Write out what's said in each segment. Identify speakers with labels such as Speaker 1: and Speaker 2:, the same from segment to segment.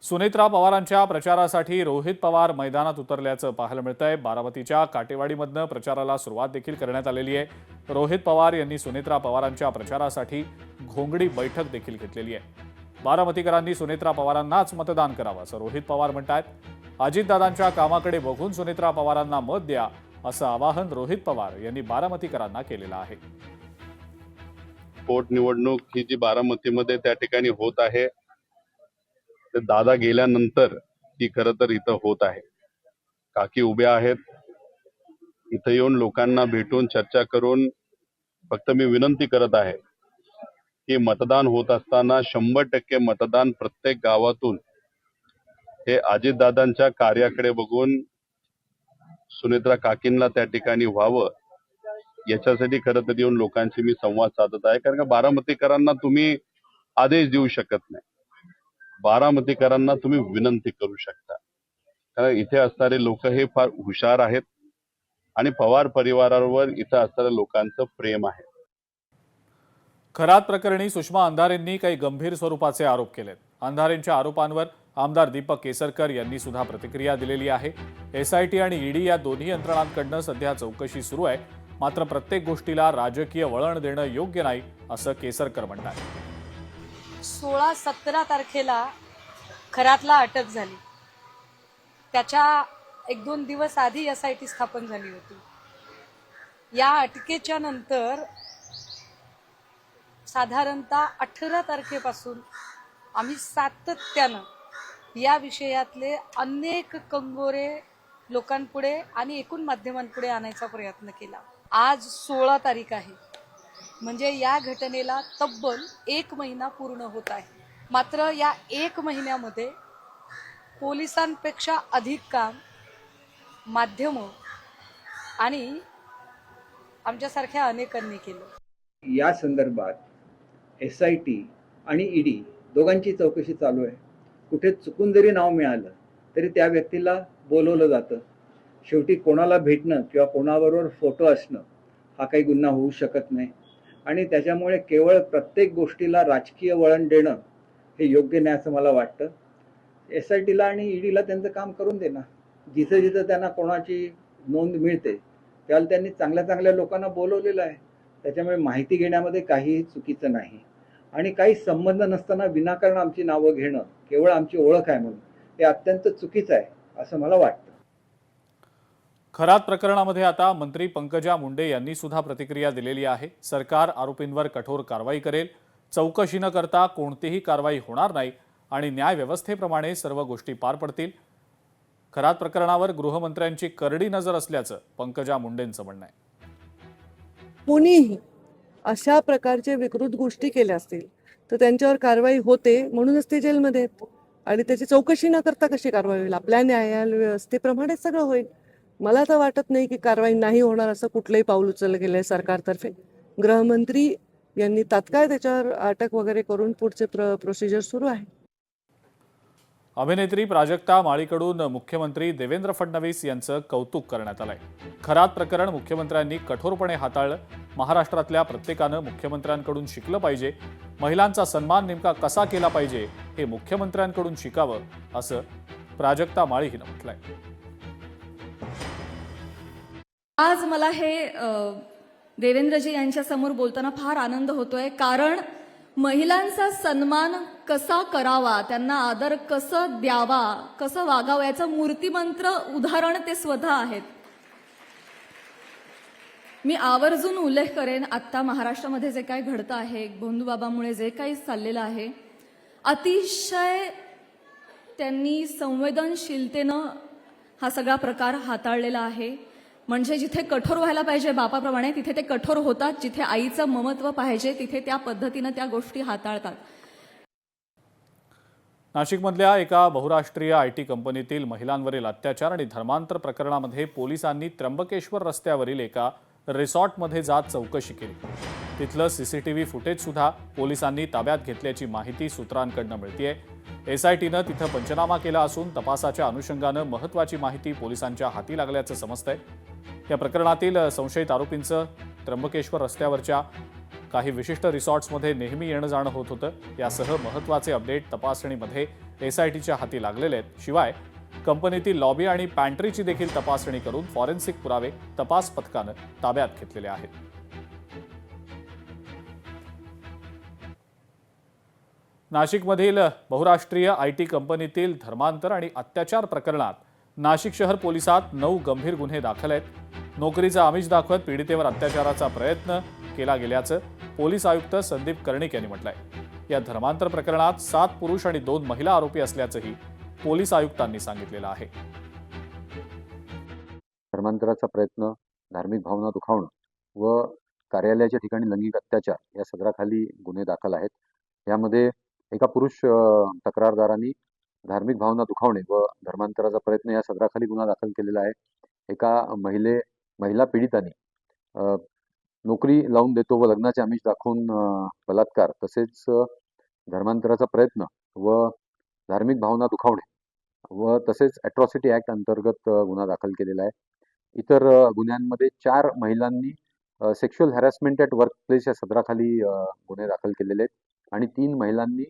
Speaker 1: सुनेत्रा पवारांच्या प्रचारासाठी रोहित पवार मैदानात उतरल्याचं पाहायला मिळतंय। बारामतीच्या काटेवाडीमधनं प्रचाराला सुरुवात देखील करण्यात आलेली आहे। रोहित पवार यांनी सुनेत्रा पवारांच्या प्रचारासाठी घोंगडी बैठक देखील घेतलेली आहे। बारामतीकरांनी सुनेत्रा पवारांनाच मतदान करावं असं रोहित पवार म्हणतात। अजितदादांच्या कामाकडे बघून सुनेत्रा पवारांना मत द्या असं आवाहन रोहित पवार यांनी बारामतीकरांना केलेलं आहे।
Speaker 2: पोटनिवडणूक ही जी बारामतीमध्ये त्या ठिकाणी होत आहे, ते दादा गेल्यानंतर ती खरं तर इथं होत आहे। काकी उभ्या आहेत, इथं येऊन लोकांना भेटून चर्चा करून फक्त मी विनंती करत आहे की मतदान होत असताना 100% मतदान प्रत्येक गावातून हे अजितदादांच्या कार्याकडे बघून सुनेत्रा काकींना त्या ठिकाणी व्हावं, याच्यासाठी खरं तर येऊन लोकांशी मी संवाद साधत आहे। कारण का बारामतीकरांना तुम्ही आदेश देऊ शकत नाही, बारामतीकरांना तुम्ही विनंती करू शकता। कारण इथे असणारे लोक हे फार हुशार आहेत आणि पवार परिवारावर इथं असणाऱ्या लोकांचं प्रेम आहे।
Speaker 1: खरात प्रकरणी सुषमा अंधारेंनी काही गंभीर स्वरूपाचे आरोप केलेत। अंधारेंच्या आरोपांवर आमदार दीपक केसरकर यांनी सुद्धा प्रतिक्रिया दिलेली आहे। एसआयटी आणि ईडी या दोन्ही यंत्रणांकडून सध्या चौकशी सुरू आहे, मात्र प्रत्येक गोष्टीला राजकीय वळण देणं योग्य नाही असं केसरकर म्हणतात।
Speaker 3: 16-17 तारखेला खरातला अटक झाली, त्याच्या 1-2 दिवस आधी एसआयटी स्थापन झाली होती। या अटकेच्या नंतर साधारणतः 18 तारखेपासून आम्ही सातत्यानं या विषयातले अनेक कंगोरे लोकांपुढे आणि एकूण माध्यमांपुढे आणायचा प्रयत्न केला। आज 16 तारीख आहे, म्हणजे या घटनेला तब्बल 1 महिना पूर्ण होत आहे। मात्र या 1 महिन्यामध्ये पोलिसांपेक्षा अधिक काम माध्यमं आणि आमच्यासारख्या अनेकांनी केलं।
Speaker 4: या संदर्भात एसआयटी आणि ईडी दोघांची चौकशी चालू आहे। कुठे चुकून जरी नाव मिळालं तरी त्या व्यक्तीला बोलवलं जातं। शेवटी कोणाला भेटणं किंवा कोणाबरोबर फोटो असणं हा काही गुन्हा होऊ शकत नाही आणि त्याच्यामुळे केवळ प्रत्येक गोष्टीला राजकीय वळण देणं हे योग्य नाही असं मला वाटतं। एसआयटीला आणि ईडीला त्यांचं काम करून देणं, जिथं जिथं त्यांना कोणाची नोंद मिळते त्याला त्यांनी चांगल्या चांगल्या लोकांना बोलवलेलं आहे। त्याच्यामुळे माहिती घेण्यामध्ये काहीही चुकीचं नाही आणि काही संबंध नसताना विनाकारण आमची नावं घेणं, केवळ आमची ओळख आहे म्हणून, हे अत्यंत चुकीचं आहे असं मला वाटतं।
Speaker 1: खरात प्रकरणामध्ये आता मंत्री पंकजा मुंडे यांनी सुद्धा प्रतिक्रिया दिलेली आहे। सरकार आरोपींवर कठोर कारवाई करेल, चौकशी न करता कोणतीही कारवाई होणार नाही आणि न्यायव्यवस्थेप्रमाणे सर्व गोष्टी पार पडतील। खरात प्रकरणावर गृहमंत्र्यांची करडी नजर असल्याचं पंकजा मुंडेंचं म्हणणं आहे।
Speaker 5: कोणीही अशा प्रकारचे विकृत गोष्टी केल्या असतील तर त्यांच्यावर कारवाई होते, म्हणूनच ते जेलमध्ये आहेत आणि त्याची चौकशी न करता कशी कारवाई होईल? आपल्या न्यायव्यवस्थेप्रमाणे सगळं होईल। मला तर वाटत नाही की कारवाई नाही होणार असं कुठलंही पाऊल उचललं गेलंय सरकारतर्फे। गृहमंत्री यांनी तात्काळ त्याच्यावर अटक वगैरे करून पुढचे प्रोसिजर सुरू आहे।
Speaker 1: अभिनेत्री प्राजक्ता माळीकडून मुख्यमंत्री देवेंद्र फडणवीस यांचं कौतुक करण्यात आलंय। खरात प्रकरण मुख्यमंत्र्यांनी कठोरपणे हाताळलं। महाराष्ट्रातल्या प्रत्येकानं मुख्यमंत्र्यांकडून शिकलं पाहिजे। महिलांचा सन्मान नेमका कसा केला पाहिजे हे मुख्यमंत्र्यांकडून शिकावं असं प्राजक्ता माळी हिनं म्हटलंय।
Speaker 6: आज मला हे देवेंद्रजी यांच्या समोर बोलताना फार आनंद होतोय, कारण महिलांचा सन्मान कसा करावा, त्यांना आदर कसं द्यावा, कसं वागावं याचं मूर्तिमंत्र उदाहरण ते स्वतः आहेत। मी आवर्जून उल्लेख करेन, आत्ता महाराष्ट्रामध्ये जे काही घडतं आहे, भोंदूबाबामुळे जे काही चाललेलं आहे, अतिशय त्यांनी संवेदनशीलतेनं हा सगळा प्रकार हाताळलेला आहे। म्हणजे जिथे कठोर व्हायला पाहिजे बापाप्रमाणे तिथे ते कठोर होतात, जिथे आईचं ममत्व पाहिजे तिथे त्या पद्धतीनं त्या गोष्टी हाताळतात।
Speaker 1: नाशिकमधल्या एका बहुराष्ट्रीय आयटी कंपनीतील महिलांवरील अत्याचार आणि धर्मांतर प्रकरणामध्ये पोलिसांनी त्र्यंबकेश्वर रस्त्यावरील एका रिसॉर्टमध्ये जात चौकशी केली। तिथलं सीसीटीव्ही फुटेज सुद्धा पोलिसांनी ताब्यात घेतल्याची माहिती सूत्रांकडून मिळतेय। एसआयटीनं तिथं पंचनामा केला असून तपासाच्या अनुषंगानं महत्त्वाची माहिती पोलिसांच्या हाती लागल्याचं समजतंय। या प्रकरणातील संशयित आरोपींचं त्र्यंबकेश्वर रस्त्यावरच्या काही विशिष्ट रिसॉर्ट्समध्ये नेहमी येणं जाणं होत होतं। यासह महत्त्वाचे अपडेट तपासणीमध्ये एसआयटीच्या हाती लागलेले आहेत. शिवाय कंपनीतील लॉबी आणि पॅन्ट्रीची देखील तपासणी करून फॉरेन्सिक पुरावे तपास पथकानं ताब्यात घेतलेले आहेत. नाशिकमधील बहुराष्ट्रीय आयटी कंपनीतील धर्मांतर आणि अत्याचार प्रकरणात नाशिक शहर पोलिसात 9 गंभीर गुन्हे दाखल आहेत. नोकरीचा आमिष दाखवत पीडितेवर अत्याचाराचा प्रयत्न केला गेल्याचं पोलीस आयुक्त संदीप कर्णिक यांनी म्हटलंय. या धर्मांतर प्रकरणात 7 पुरुष आणि 2 महिला आरोपी असल्याचंही पोलीस आयुक्तांनी सांगितलेलं आहे.
Speaker 7: धर्मांतराचा प्रयत्न, धार्मिक भावना दुखावणं व कार्यालयाच्या ठिकाणी लैंगिक अत्याचार या सदराखाली गुन्हे दाखल आहेत. यामध्ये एका पुरुष तक्रारदारांनी धार्मिक भावना दुखावणे व धर्मांतराचा प्रयत्न या सदराखाली गुन्हा दाखल केलेला आहे. एका महिला पीडितांनी नोकरी लावून देतो व लग्नाचे आमिष दाखवून बलात्कार तसेच धर्मांतराचा प्रयत्न व धार्मिक भावना दुखावणे व तसेच अॅट्रॉसिटी ॲक्ट अंतर्गत गुन्हा दाखल केलेला आहे. इतर गुन्ह्यांमध्ये 4 महिलांनी sexual harassment at work place या सदराखाली गुन्हे दाखल केलेले आहेत आणि 3 महिलांनी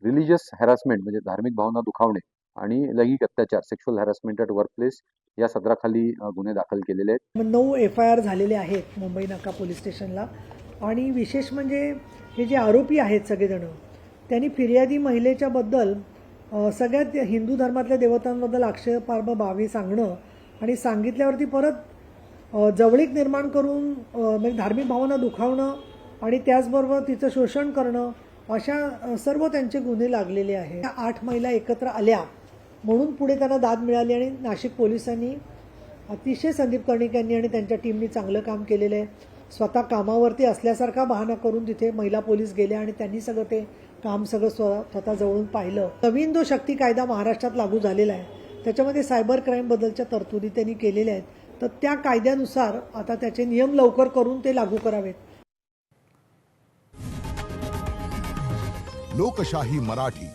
Speaker 7: रिलिजियस हॅरॅसमेंट म्हणजे धार्मिक भावना दुखावणे आणि लैंगिक अत्याचार sexual harassment at work place या सदराखाली गुन्हे दाखल केलेले आहेत.
Speaker 8: 9 FIR झालेले आहेत मुंबई नाका पोलीस स्टेशनला. आणि विशेष म्हणजे हे जे आरोपी आहेत सगळेजण त्यांनी फिर्यादी महिलेच्या बद्दल सगळ्यात हिंदू धर्मातल्या देवतांबद्दल आक्षेपार्ह बाबी सांगणं आणि सांगितल्यावरती परत जवळीक निर्माण करून म्हणजे धार्मिक भावना दुखावणं आणि त्याचबरोबर तिचं शोषण करणं अशा सर्व त्यांचे गुन्हे लागलेले आहेत. 8 महिला एकत्र आल्या म्हणून पुढे त्यांना दाद मिळाली आणि नाशिक पोलिसांनी अतिशय संदीप कर्णिक यांनी आणि त्यांच्या टीमनी चांगलं काम केलेलं आहे. स्वतः कामावरती असल्यासारखा बहाणा करून तिथे महिला पोलीस गेल्या आणि त्यांनी सगळं ते काम सगळं स्वतः जवळून पाहिलं. नवीन जो शक्ती कायदा महाराष्ट्रात लागू झालेला आहे त्याच्यामध्ये सायबर क्राईमबद्दलच्या तरतुदी त्यांनी केलेल्या आहेत. तर त्या कायद्यानुसार आता त्याचे नियम लवकर करून ते लागू करावेत.
Speaker 9: लोकशाही मराठी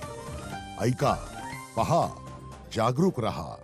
Speaker 9: ऐका, पहा, जागरूक रहा.